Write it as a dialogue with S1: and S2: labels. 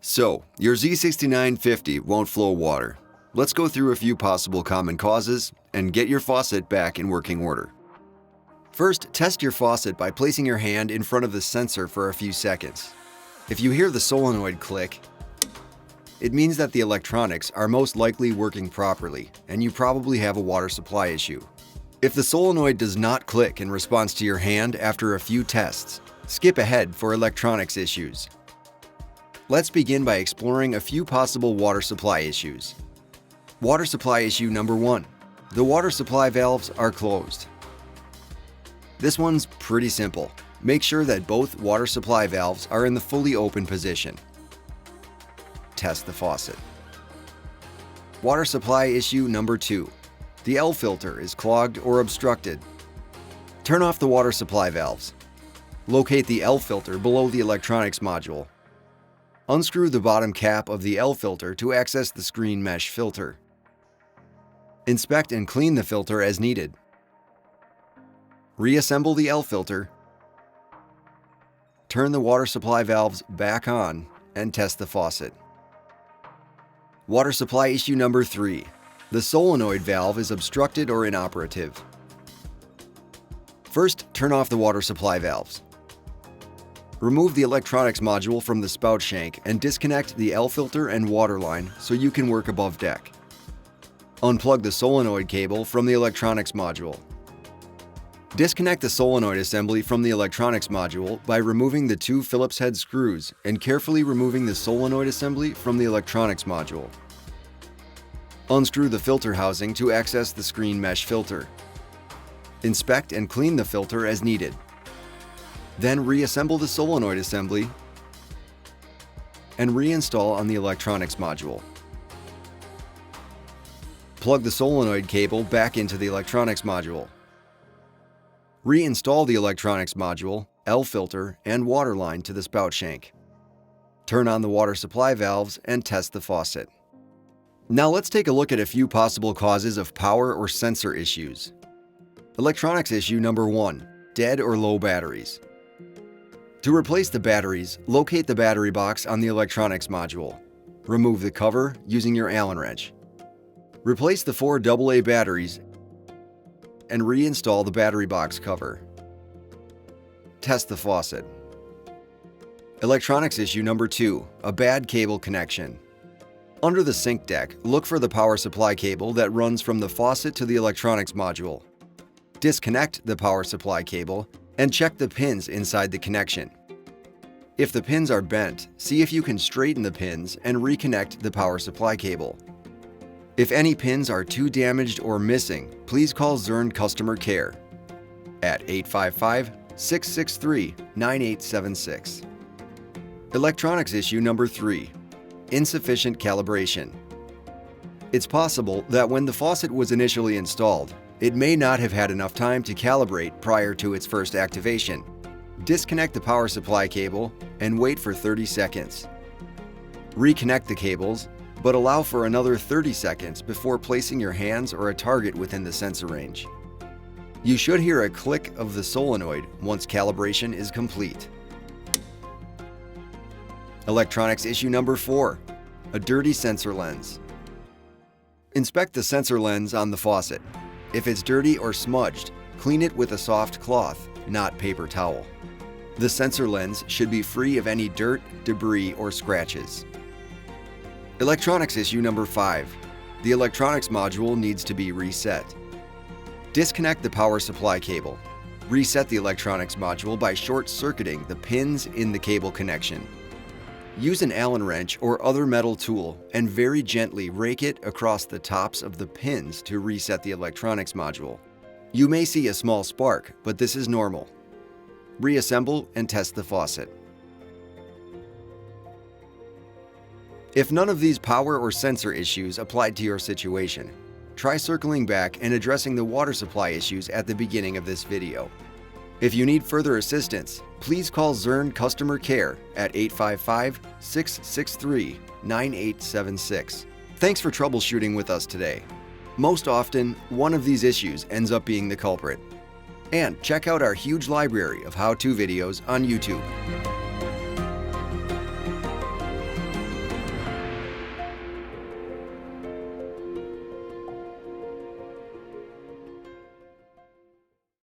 S1: So, your Z6950 won't flow water. Let's go through a few possible common causes and get your faucet back in working order. First, test your faucet by placing your hand in front of the sensor for a few seconds. If you hear the solenoid click, it means that the electronics are most likely working properly and you probably have a water supply issue. If the solenoid does not click in response to your hand after a few tests, skip ahead for electronics issues. Let's begin by exploring a few possible water supply issues. Water supply issue number 1. The water supply valves are closed. This one's pretty simple. Make sure that both water supply valves are in the fully open position. Test the faucet. Water supply issue number 2. The L filter is clogged or obstructed. Turn off the water supply valves. Locate the L filter below the electronics module. Unscrew the bottom cap of the L filter to access the screen mesh filter. Inspect and clean the filter as needed. Reassemble the L filter. Turn the water supply valves back on and test the faucet. Water supply issue number 3. The solenoid valve is obstructed or inoperative. First, turn off the water supply valves. Remove the electronics module from the spout shank and disconnect the L filter and water line so you can work above deck. Unplug the solenoid cable from the electronics module. Disconnect the solenoid assembly from the electronics module by removing the 2 Phillips head screws and carefully removing the solenoid assembly from the electronics module. Unscrew the filter housing to access the screen mesh filter. Inspect and clean the filter as needed. Then reassemble the solenoid assembly and reinstall on the electronics module. Plug the solenoid cable back into the electronics module. Reinstall the electronics module, L filter, and water line to the spout shank. Turn on the water supply valves and test the faucet. Now let's take a look at a few possible causes of power or sensor issues. Electronics issue number 1. Dead or low batteries. To replace the batteries, locate the battery box on the electronics module. Remove the cover using your Allen wrench. Replace the 4 AA batteries and reinstall the battery box cover. Test the faucet. Electronics issue number 2. A bad cable connection. Under the sink deck, look for the power supply cable that runs from the faucet to the electronics module. Disconnect the power supply cable and check the pins inside the connection. If the pins are bent, see if you can straighten the pins and reconnect the power supply cable. If any pins are too damaged or missing, please call Zern Customer Care at 855-663-9876. Electronics issue number 3. Insufficient calibration. It's possible that when the faucet was initially installed, it may not have had enough time to calibrate prior to its first activation. Disconnect the power supply cable and wait for 30 seconds. Reconnect the cables, but allow for another 30 seconds before placing your hands or a target within the sensor range. You should hear a click of the solenoid once calibration is complete. Electronics issue number 4. A dirty sensor lens. Inspect the sensor lens on the faucet. If it's dirty or smudged, clean it with a soft cloth, not paper towel. The sensor lens should be free of any dirt, debris, or scratches. Electronics issue number 5. The electronics module needs to be reset. Disconnect the power supply cable. Reset the electronics module by short-circuiting the pins in the cable connection. Use an Allen wrench or other metal tool and very gently rake it across the tops of the pins to reset the electronics module. You may see a small spark, but this is normal. Reassemble and test the faucet. If none of these power or sensor issues applied to your situation, try circling back and addressing the water supply issues at the beginning of this video. If you need further assistance, please call Zern Customer Care at 855-663-9876. Thanks for troubleshooting with us today. Most often, one of these issues ends up being the culprit. And check out our huge library of how-to videos on YouTube.